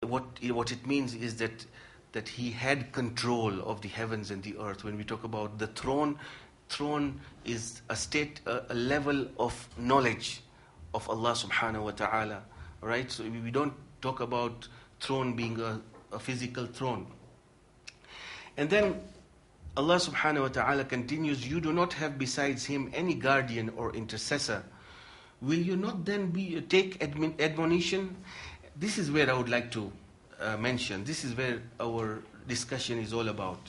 what it means is that he had control of the heavens and the earth. When we talk about the throne is a state, a level of knowledge of Allah subhanahu wa ta'ala. Right? So we don't talk about throne being a physical throne. And then Allah subhanahu wa ta'ala continues, you do not have besides him any guardian or intercessor. Will you not then take admonition? This is where I would like to mention. This is where our discussion is all about.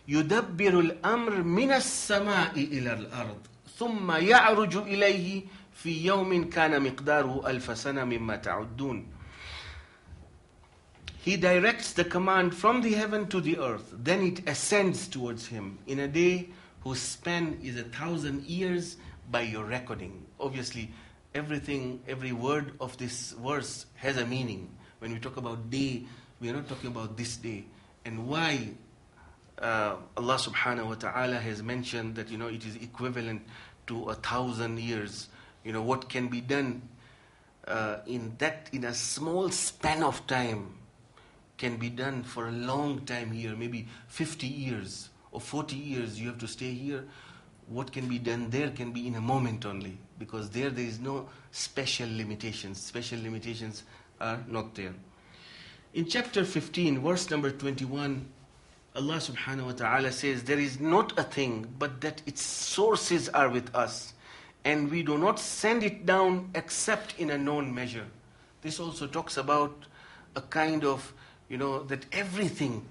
يُدَبِّرُ الْأَمْرِ مِنَ السَّمَاءِ إِلَى الْأَرْضِ ثُمَّ يَعْرُجُ إِلَيْهِ فِي يَوْمٍ كَانَ مِقْدَارُهُ أَلْفَ سَنَةٍ مِمَّا تَعُدُّونَ. He directs the command from the heaven to the earth. Then it ascends towards him in a day whose span is 1,000 years by your reckoning. Obviously, every word of this verse has a meaning. When we talk about day, we are not talking about this day. And why Allah subhanahu wa ta'ala has mentioned that, it is equivalent to 1,000 years. What can be done in a small span of time can be done for a long time here, maybe 50 years or 40 years you have to stay here. What can be done there can be in a moment only, because there is no special limitations. Special limitations are not there. In chapter 15, verse number 21, Allah subhanahu wa ta'ala says, there is not a thing but that its sources are with us, and we do not send it down except in a known measure. This also talks about a kind of, that everything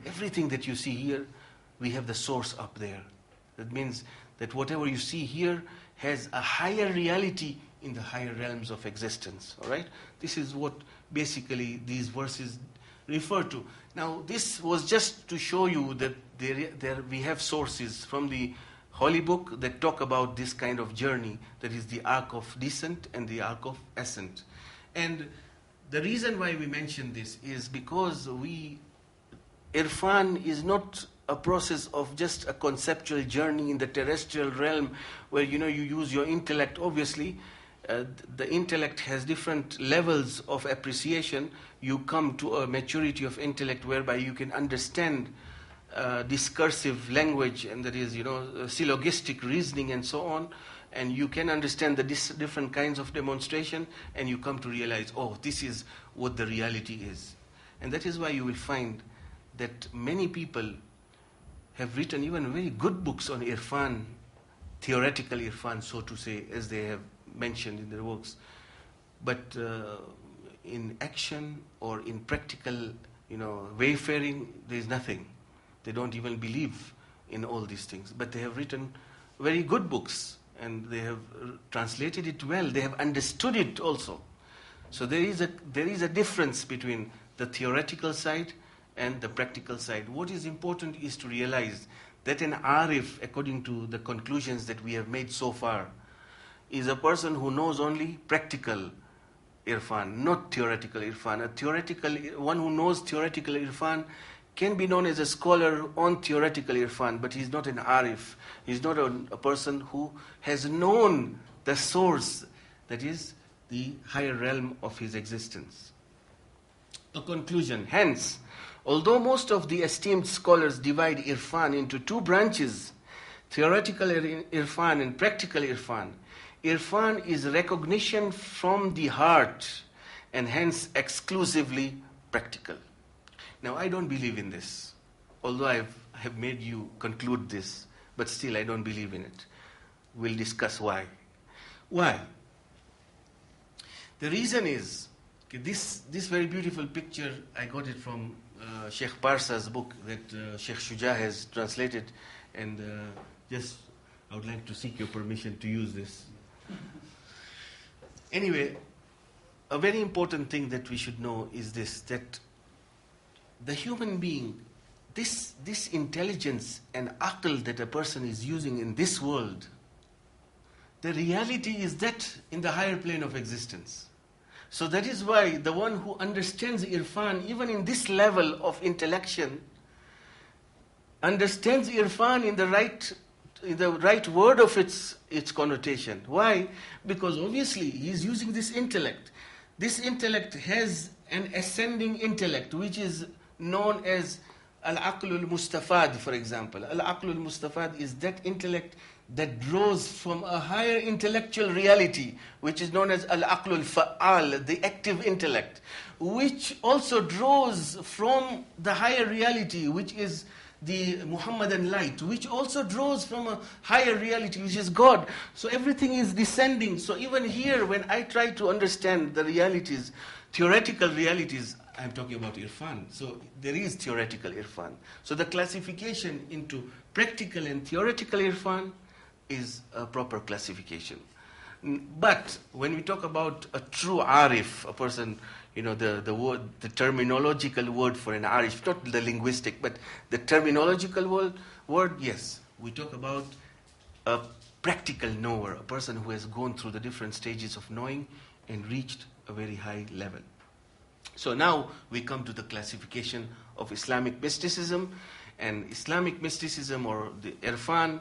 that you see here, we have the source up there. That means that whatever you see here has a higher reality in the higher realms of existence. All right? This is what basically these verses refer to. Now, this was just to show you that there we have sources from the Holy Book that talk about this kind of journey, that is the arc of descent and the arc of ascent. And the reason why we mention this is because Irfan is not a process of just a conceptual journey in the terrestrial realm where, you use your intellect. Obviously, the intellect has different levels of appreciation. You come to a maturity of intellect whereby you can understand discursive language, and that is, syllogistic reasoning and so on. And you can understand the different kinds of demonstration, and you come to realize, this is what the reality is. And that is why you will find that many people have written even very good books on Irfan, theoretical Irfan, so to say, as they have mentioned in their works. But in action or in practical, wayfaring, there is nothing. They don't even believe in all these things. But they have written very good books, and they have translated it well. They have understood it also. So there is a difference between the theoretical side and the practical side. What is important is to realize that an Arif, according to the conclusions that we have made so far, is a person who knows only practical Irfan, not theoretical Irfan. One who knows theoretical Irfan can be known as a scholar on theoretical Irfan, but he's not an Arif. He's not a person who has known the source, that is the higher realm of his existence. A conclusion. Hence, although most of the esteemed scholars divide Irfan into two branches, theoretical Irfan and practical Irfan, Irfan is recognition from the heart and hence exclusively practical. Now, I don't believe in this, although I have made you conclude this, but still I don't believe in it. We'll discuss why. Why? The reason is, this very beautiful picture, I got it from Sheikh Parsa's book that Sheikh Shuja has translated, and I would like to seek your permission to use this. Anyway, a very important thing that we should know is this, that the human being, this intelligence and aql that a person is using in this world, the reality is that in the higher plane of existence. So that is why the one who understands Irfan, even in this level of intellection, understands Irfan in the right word of its connotation. Why? Because obviously he is using this intellect. This intellect has an ascending intellect, which is known as Al-Aql for example. Al-Aql is that intellect that draws from a higher intellectual reality, which is known as Al-Aql the active intellect, which also draws from the higher reality, which is the Muhammadan light, which also draws from a higher reality, which is God. So everything is descending. So even here, when I try to understand the realities, theoretical realities, I'm talking about irfan. So there is theoretical irfan. So the classification into practical and theoretical irfan is a proper classification. But when we talk about a true arif, a person, the word, the terminological word for an arif, not the linguistic, but the terminological word, yes, we talk about a practical knower, a person who has gone through the different stages of knowing and reached a very high level. So now we come to the classification of Islamic mysticism. And Islamic mysticism, or the irfan,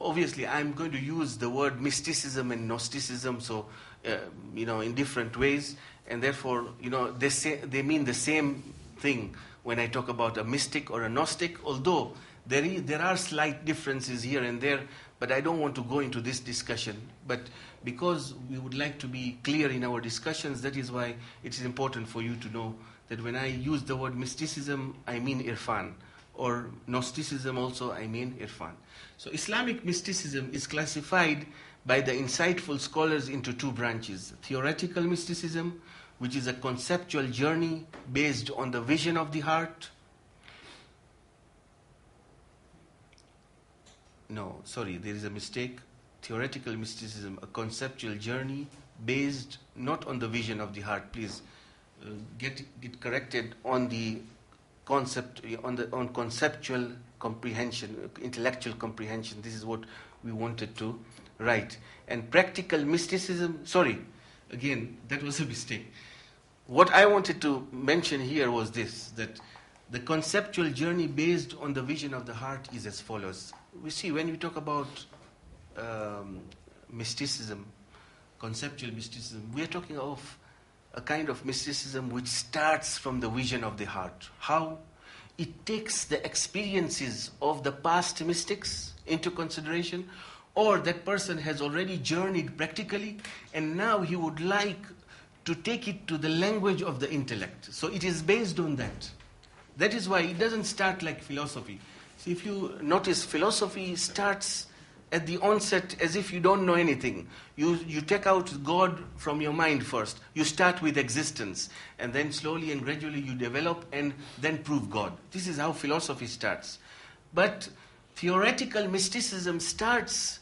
obviously I'm going to use the word mysticism and Gnosticism, so in different ways, and therefore they mean the same thing when I talk about a mystic or a Gnostic, although there are slight differences here and there, but I don't want to go into this discussion. But because we would like to be clear in our discussions, that is why it is important for you to know that when I use the word mysticism, I mean irfan, or Gnosticism also, I mean irfan. So Islamic mysticism is classified by the insightful scholars into two branches: theoretical mysticism, which is a conceptual journey based on the vision of the heart. No, sorry, there is a mistake. Theoretical mysticism, a conceptual journey based not on the vision of the heart. Please get it corrected on the concept, on conceptual comprehension, intellectual comprehension. This is what we wanted to write. And practical mysticism, sorry, again, that was a mistake. What I wanted to mention here was this, that the conceptual journey based on the vision of the heart is as follows. We see when we talk about mysticism, conceptual mysticism, we are talking of a kind of mysticism which starts from the vision of the heart. How? It takes the experiences of the past mystics into consideration, or that person has already journeyed practically, and now he would like to take it to the language of the intellect. So it is based on that. That is why it doesn't start like philosophy. So if you notice, philosophy starts at the onset as if you don't know anything. You take out God from your mind first. You start with existence, and then slowly and gradually you develop and then prove God. This is how philosophy starts. But theoretical mysticism starts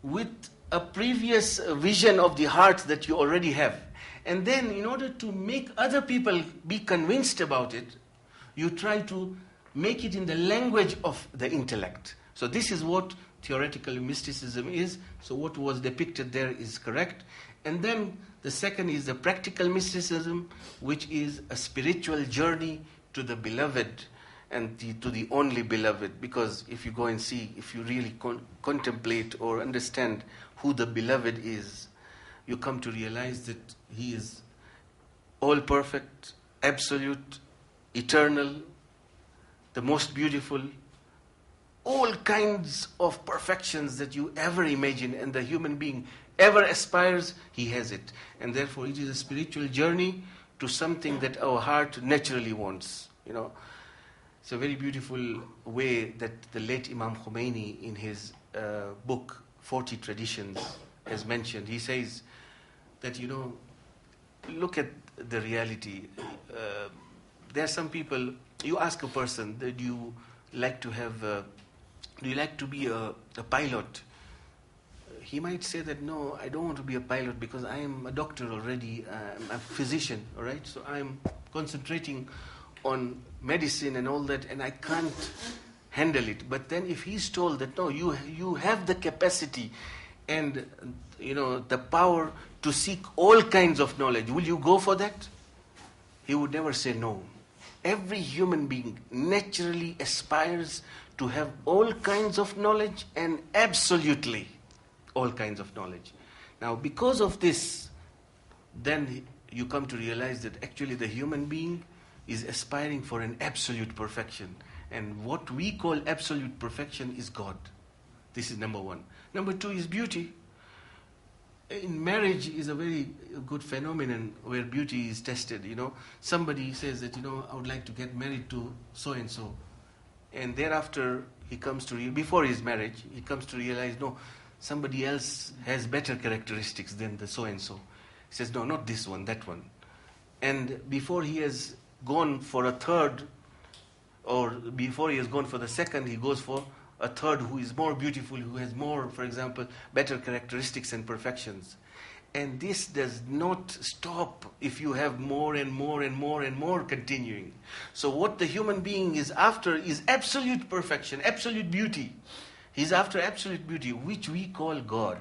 with a previous vision of the heart that you already have. And then in order to make other people be convinced about it, you try to make it in the language of the intellect. So this is what theoretical mysticism is. So what was depicted there is correct. And then the second is the practical mysticism, which is a spiritual journey to the beloved and to the only beloved. Because if you go and see, if you really contemplate or understand who the beloved is, you come to realize that he is all perfect, absolute, eternal, the most beautiful, all kinds of perfections that you ever imagine and the human being ever aspires, he has it. And therefore it is a spiritual journey to something that our heart naturally wants. It's a very beautiful way that the late Imam Khomeini in his book 40 Traditions has mentioned. He says that, look at the reality. There are some people, you ask a person, do you like to be a pilot? He might say that, no, I don't want to be a pilot because I am a doctor already, I'm a physician, all right? So I'm concentrating on medicine and all that, and I can't handle it. But then if he's told that, no, you have the capacity and, the power to seek all kinds of knowledge, will you go for that? He would never say no. Every human being naturally aspires to have all kinds of knowledge, and absolutely all kinds of knowledge. Now, because of this, then you come to realize that actually the human being is aspiring for an absolute perfection. And what we call absolute perfection is God. This is number one. Number two is beauty. In marriage is a very good phenomenon where beauty is tested. Somebody says that, I would like to get married to so-and-so. And thereafter, he comes to, before his marriage, he comes to realize, no, somebody else has better characteristics than the so-and-so. He says, no, not this one, that one. And before he has gone for a third, or before he has gone for the second, he goes for a third who is more beautiful, who has more, for example, better characteristics and perfections. And this does not stop if you have more and more and more and more continuing. So what the human being is after is absolute perfection, absolute beauty. He's after absolute beauty, which we call God.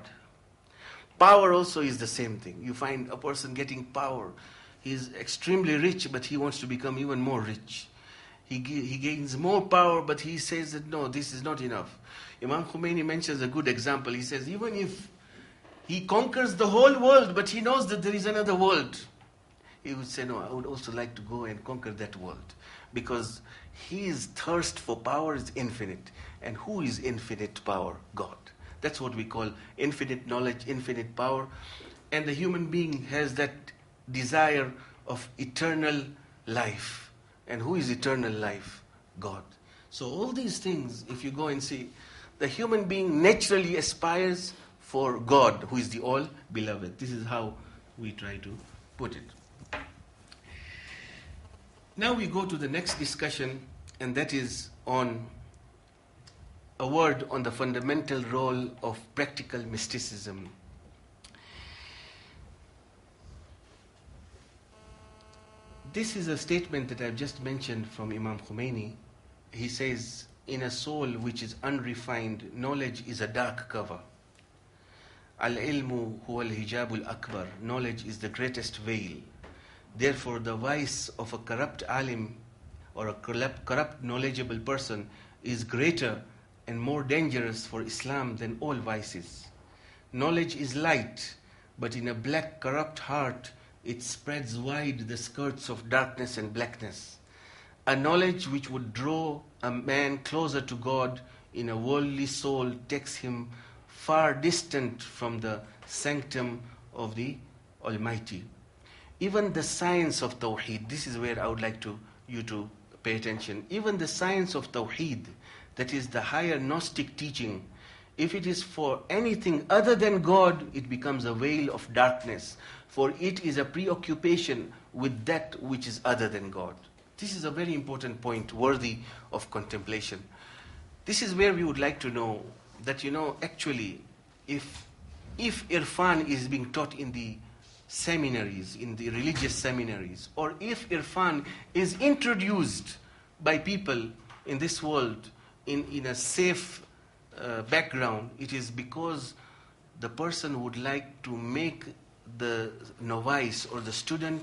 Power also is the same thing. You find a person getting power. He's extremely rich, but he wants to become even more rich. He gains more power, but he says that no, this is not enough. Imam Khomeini mentions a good example. He says, even if he conquers the whole world, but he knows that there is another world, he would say, no, I would also like to go and conquer that world. Because his thirst for power is infinite. And who is infinite power? God. That's what we call infinite knowledge, infinite power. And the human being has that desire of eternal life. And who is eternal life? God. So all these things, if you go and see, the human being naturally aspires for God, who is the all-beloved. This is how we try to put it. Now we go to the next discussion, and that is on a word on the fundamental role of practical mysticism. This is a statement that I've just mentioned from Imam Khomeini. He says, in a soul which is unrefined, knowledge is a dark cover. Al-ilmu huwa al-hijabul akbar. Knowledge is the greatest veil. Therefore, the vice of a corrupt alim or a corrupt knowledgeable person is greater and more dangerous for Islam than all vices. Knowledge is light, but in a black, corrupt heart, it spreads wide the skirts of darkness and blackness. A knowledge which would draw a man closer to God in a worldly soul takes him far distant from the sanctum of the Almighty. Even the science of Tawheed, this is where I would like you to pay attention. Even the science of Tawheed, that is the higher Gnostic teaching, if it is for anything other than God, it becomes a veil of darkness, for it is a preoccupation with that which is other than God. This is a very important point, worthy of contemplation. This is where we would like to know that, actually, if Irfan is being taught in the seminaries, in the religious seminaries, or if Irfan is introduced by people in this world in a safe background, it is because the person would like to make the novice or the student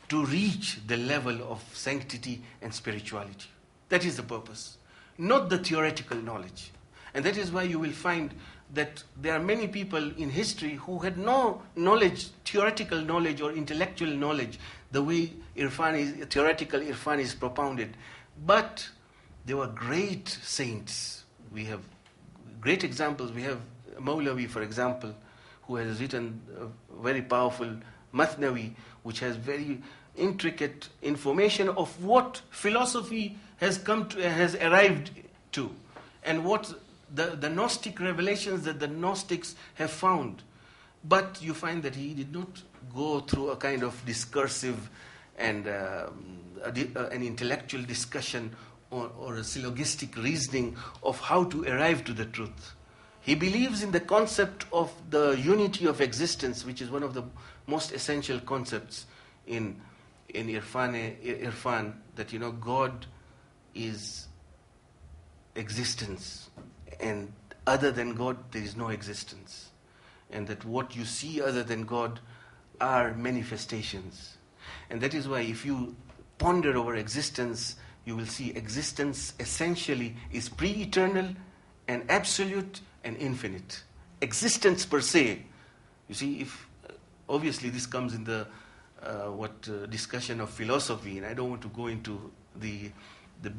to reach the level of sanctity and spirituality. That is the purpose, not the theoretical knowledge. And that is why you will find that there are many people in history who had no knowledge, theoretical knowledge or intellectual knowledge, the way theoretical Irfan is propounded. But they were great saints. We have great examples. We have Mawlavi, for example, who has written a very powerful Mathnawi, which has very intricate information of what philosophy has arrived to, and what the Gnostic revelations that the Gnostics have found. But you find that he did not go through a kind of discursive and an intellectual discussion or a syllogistic reasoning of how to arrive to the truth. He believes in the concept of the unity of existence, which is one of the most essential concepts in Irfan, that God is existence, and other than God there is no existence, and that what you see other than God are manifestations. And that is why if you ponder over existence, you will see existence essentially is pre-eternal and absolute and infinite. Existence per se. You see, if obviously this comes in the discussion of philosophy, and I don't want to go into the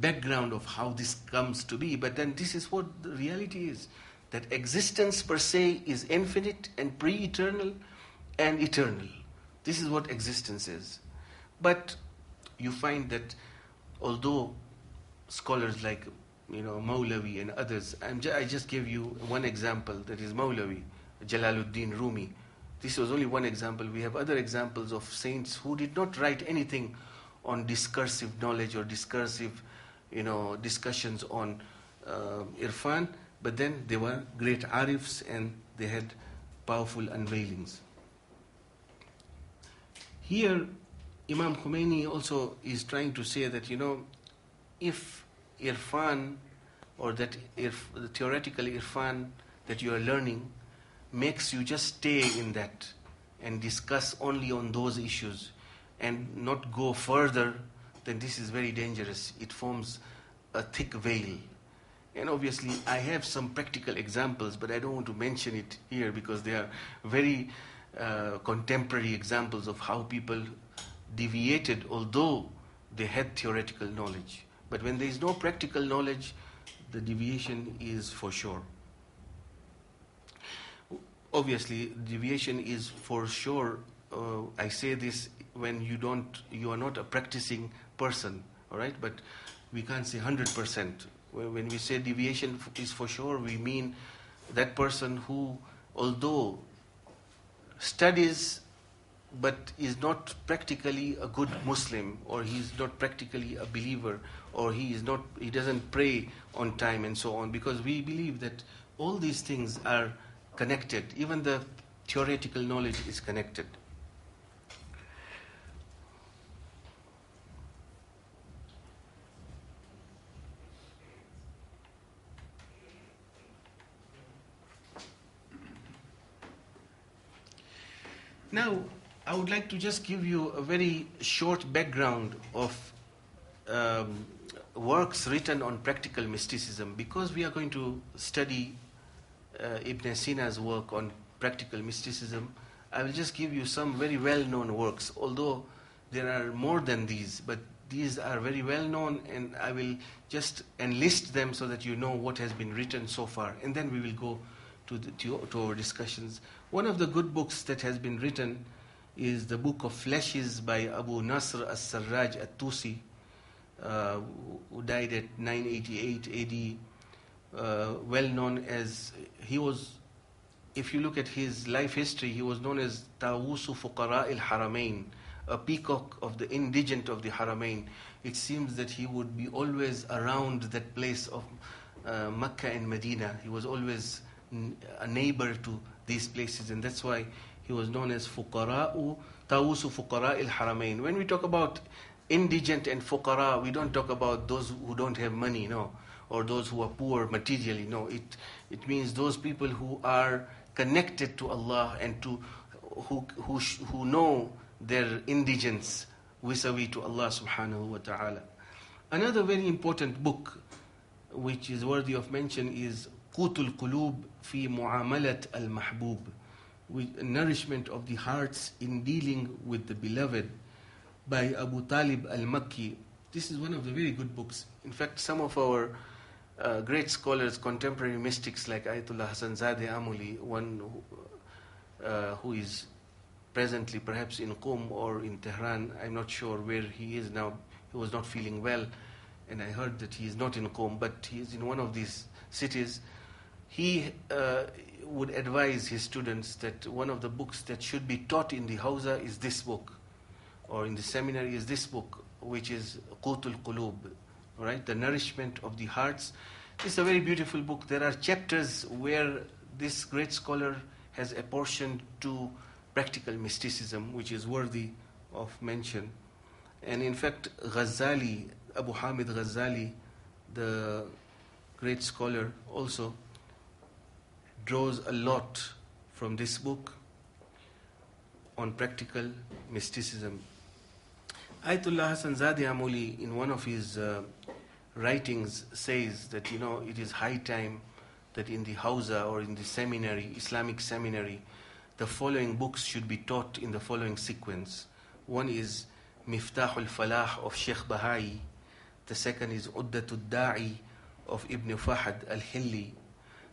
background of how this comes to be, but then this is what the reality is, that existence per se is infinite and pre-eternal and eternal. This is what existence is. But you find that although scholars like Mawlavi and others, I just gave you one example, that is Mawlavi, Jalaluddin Rumi. This was only one example. We have other examples of saints who did not write anything on discursive knowledge or discursive discussions on irfan, but then they were great arifs and they had powerful unveilings. Here, Imam Khomeini also is trying to say that, if irfan, or that the theoretical irfan that you are learning makes you just stay in that and discuss only on those issues and not go further, then this is very dangerous. It forms a thick veil. And obviously, I have some practical examples, but I don't want to mention it here because they are very contemporary examples of how people deviated, although they had theoretical knowledge. But when there is no practical knowledge, the deviation is for sure. Obviously, deviation is for sure. I say this when you are not a practicing person, all right? But we can't say 100%. When we say deviation is for sure, we mean that person who, although studies but is not practically a good Muslim, or he is not practically a believer, or he doesn't pray on time and so on, because we believe that all these things are connected. Even the theoretical knowledge is connected. Now, I would like to just give you a very short background of works written on practical mysticism, because we are going to study Ibn Sina's work on practical mysticism. I will just give you some very well-known works, although there are more than these, but these are very well-known, and I will just enlist them so that you know what has been written so far, and then we will go to our discussions. One of the good books that has been written is the book of Flashes by Abu Nasr as-Sarraj at-Tusi, who died at 988 AD, well known as, he was, if you look at his life history, he was known as Tawusu Fuqara al-Haramain, a peacock of the indigent of the Haramain. It seems that he would be always around that place of Mecca and Medina. He was always a neighbor to these places, and that's why he was known as Tawusu Fuqara al-Haramain. When we talk about indigent and fuqara, we don't talk about those who don't have money, no, or those who are poor materially, no. It means those people who are connected to Allah and to who know their indigence vis-a-vis to Allah subhanahu wa ta'ala. Another very important book which is worthy of mention is Qutul Qulub fi Mu'amalat al-Mahbub, with nourishment of the hearts in dealing with the beloved, by Abu Talib al-Makki. This is one of the very good books. In fact, some of our great scholars, contemporary mystics like Ayatollah Hasanzadeh Amuli, one who is presently perhaps in Qom or in Tehran, I'm not sure where he is now. He was not feeling well, and I heard that he is not in Qom, but he is in one of these cities. He would advise his students that one of the books that should be taught in the Hawza is this book, or in the seminary is this book, which is Qutul Qulub, right? The nourishment of the hearts. It's a very beautiful book. There are chapters where this great scholar has apportioned to practical mysticism, which is worthy of mention. And in fact, Ghazali, Abu Hamid Ghazali, the great scholar, also draws a lot from this book on practical mysticism. Ayatollah Hasanzadeh Amuli, in one of his writings, says that, it is high time that in the Hawza or in the seminary, Islamic seminary, the following books should be taught in the following sequence. One is Miftah al-Falah of Sheikh Bahai. The second is Uddatul Da'i of Ibn Fahd al-Hilli.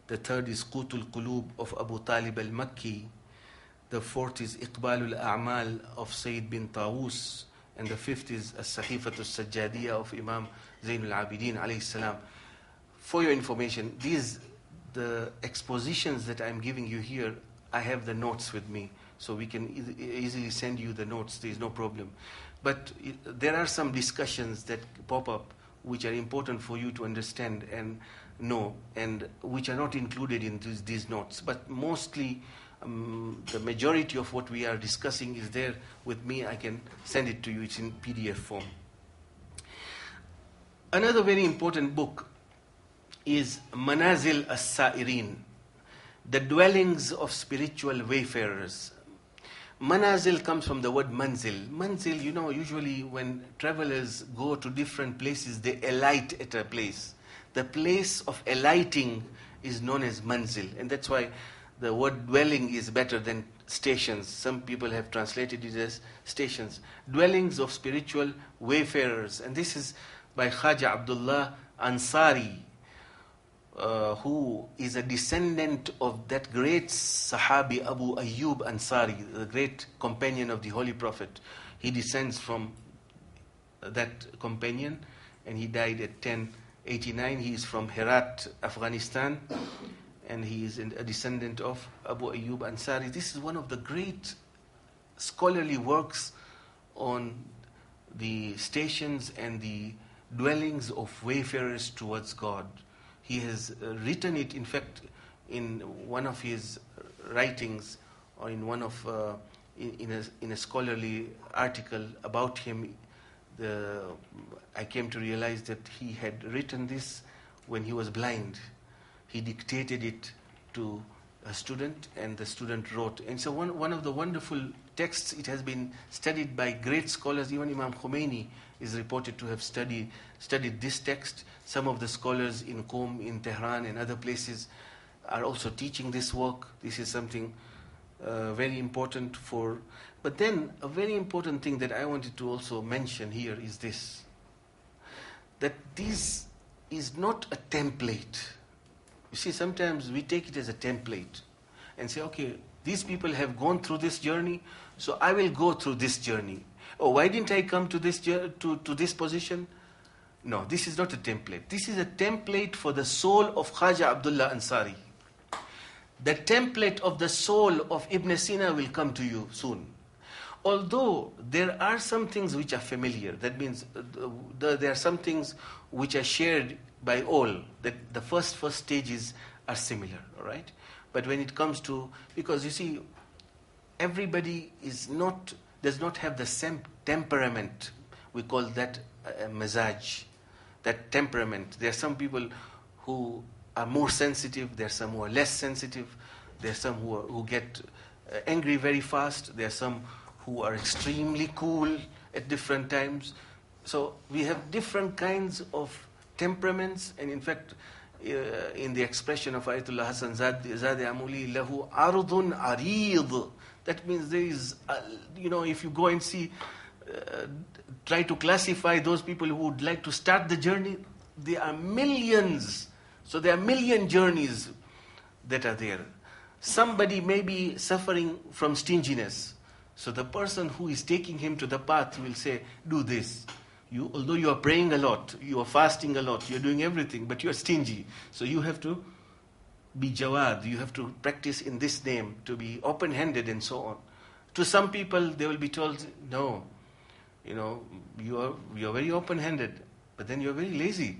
The third is Qut al-Qulub of Abu Talib al-Makki. The fourth is Iqbal al-A'mal of Sayyid bin Tawus. And the fifth is As-Sahifat al-Sajjadiyah of Imam Zain al-Abidin alayhi salam. For your information, the expositions that I'm giving you here, I have the notes with me, so we can easily send you the notes. There is no problem. But there are some discussions that pop up which are important for you to understand and know, and which are not included in these notes. But mostly, the majority of what we are discussing is there with me. I can send it to you. It's in PDF form. Another very important book is Manazil as-Sa'irin, the dwellings of spiritual wayfarers. Manazil comes from the word manzil. Manzil, usually when travelers go to different places, they alight at a place. The place of alighting is known as manzil, and that's why the word dwelling is better than stations. Some people have translated it as stations. Dwellings of spiritual wayfarers. And this is by Khaja Abdullah Ansari, who is a descendant of that great Sahabi Abu Ayyub Ansari, the great companion of the Holy Prophet. He descends from that companion, and he died at 1089. He is from Herat, Afghanistan, and he is a descendant of Abu Ayyub Ansari. This is one of the great scholarly works on the stations and the dwellings of wayfarers towards God. He has written it, in fact, in one of his writings, or in one of in a scholarly article about him. I came to realize that he had written this when he was blind. He dictated it to a student, and the student wrote. And so one of the wonderful texts. It has been studied by great scholars. Even Imam Khomeini is reported to have studied this text. Some of the scholars in Qom, in Tehran, and other places are also teaching this work. This is something very important for. But then a very important thing that I wanted to also mention here is this: that this is not a template. You see, sometimes we take it as a template and say, okay, these people have gone through this journey, so I will go through this journey. Oh, why didn't I come to this to this position? No, this is not a template. This is a template for the soul of Khaja Abdullah Ansari. The template of the soul of Ibn Sina will come to you soon. Although there are some things which are familiar, that means there are some things which are shared by all, that the first stages are similar, all right? But when it comes to, because you see, everybody does not have the same temperament. We call that mazaj, that temperament. There are some people who are more sensitive, there are some who are less sensitive, there are some who get angry very fast, there are some who are extremely cool at different times. So we have different kinds of temperaments, and in fact, in the expression of Ayatollah Hassan Zadeh Amuli, lahu ardun arid. That means there is, if you go and see, try to classify those people who would like to start the journey, there are millions. So there are million journeys that are there. Somebody may be suffering from stinginess. So the person who is taking him to the path will say, do this. Although you are praying a lot, you are fasting a lot, you are doing everything, but you are stingy. So you have to be jawad, you have to practice in this name, to be open-handed and so on. To some people, they will be told, no, you are very open-handed, but then you are very lazy.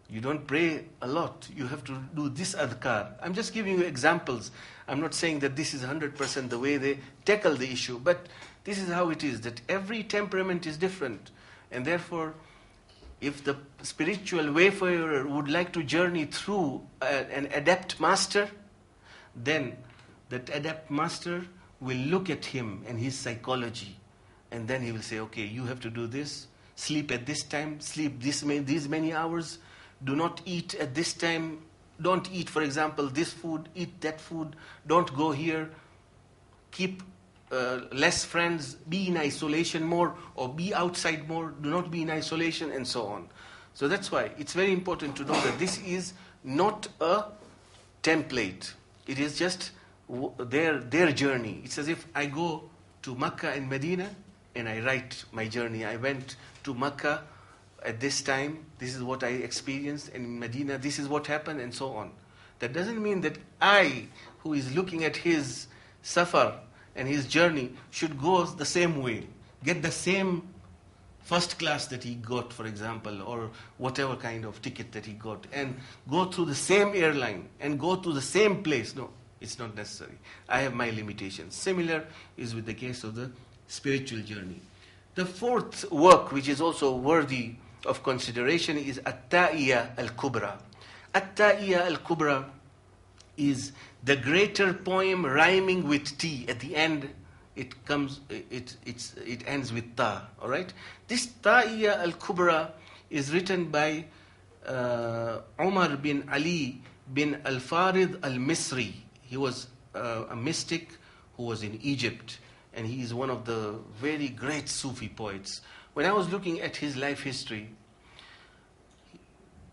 You don't pray a lot. You have to do this adhkar. I'm just giving you examples. I'm not saying that this is 100% the way they tackle the issue, but this is how it is, that every temperament is different. And therefore, if the spiritual wayfarer would like to journey through an adept master, then that adept master will look at him and his psychology. And then he will say, okay, you have to do this, sleep at this time, sleep these many hours, do not eat at this time, don't eat, for example, this food, eat that food, don't go here, keep less friends, be in isolation more, or be outside more, do not be in isolation, and so on. So that's why it's very important to know that this is not a template. It is just their journey. It's as if I go to Mecca and Medina and I write my journey. I went to Mecca at this time, this is what I experienced, and in Medina, this is what happened, and so on. That doesn't mean that I, who is looking at his safar and his journey, should go the same way, get the same first class that he got, for example, or whatever kind of ticket that he got, and go through the same airline and go to the same place. No, it's not necessary. I have my limitations. Similar is with the case of the spiritual journey. The fourth work, which is also worthy of consideration, is At-Ta'iyya al-Kubra. At-Ta'iyya al-Kubra is the greater poem rhyming with T. At the end, it ends with Ta. All right. This Ta'iyya al-Kubra is written by Umar bin Ali bin al-Farid al-Misri. He was a mystic who was in Egypt, and he is one of the very great Sufi poets. When I was looking at his life history,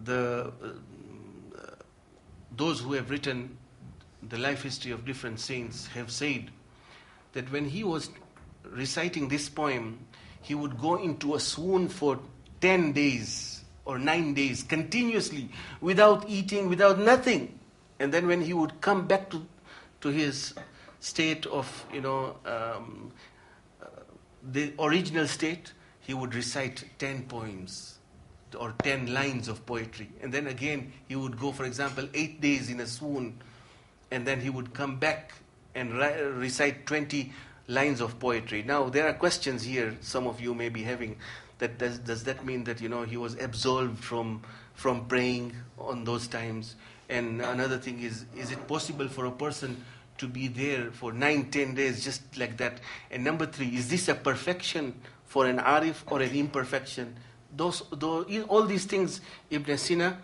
those who have written the life history of different saints have said that when he was reciting this poem, he would go into a swoon for 10 days or 9 days continuously, without eating, without nothing. And then when he would come back to his state of, the original state, he would recite 10 poems or 10 lines of poetry. And then again, he would go, for example, 8 days in a swoon, and then he would come back and recite 20 lines of poetry. Now, there are questions here some of you may be having. That does that mean that, he was absolved from praying on those times? And another thing is it possible for a person to be there for 9-10 days just like that? And number 3, is this a perfection for an arif or an imperfection? All these things Ibn Sina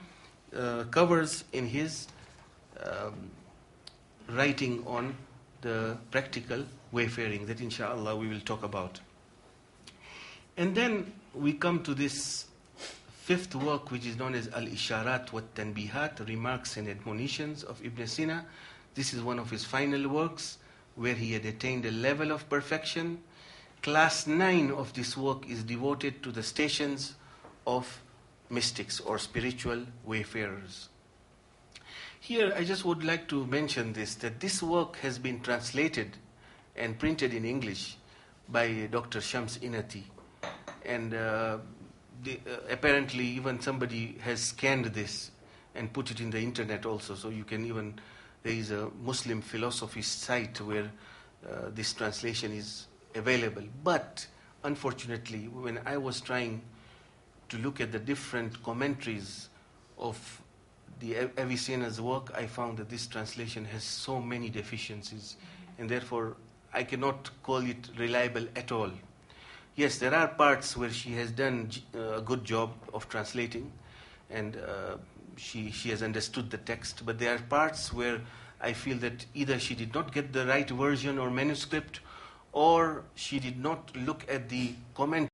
covers in his writing on the practical wayfaring that inshallah we will talk about. And then we come to this fifth work, which is known as Al-Isharat wa Tanbihat, Remarks and Admonitions of Ibn Sina. This is one of his final works where he had attained a level of perfection. Class 9 of this work is devoted to the stations of mystics or spiritual wayfarers. Here I just would like to mention that this work has been translated and printed in English by Dr. Shams Inati. And apparently even somebody has scanned this and put it in the internet also. So you can even, there is a Muslim philosophy site where this translation is available. But unfortunately, when I was trying to look at the different commentaries of the Avicenna's work, I found that this translation has so many deficiencies, and therefore I cannot call it reliable at all. Yes, there are parts where she has done a good job of translating, and she has understood the text, but there are parts where I feel that either she did not get the right version or manuscript, or she did not look at the commentary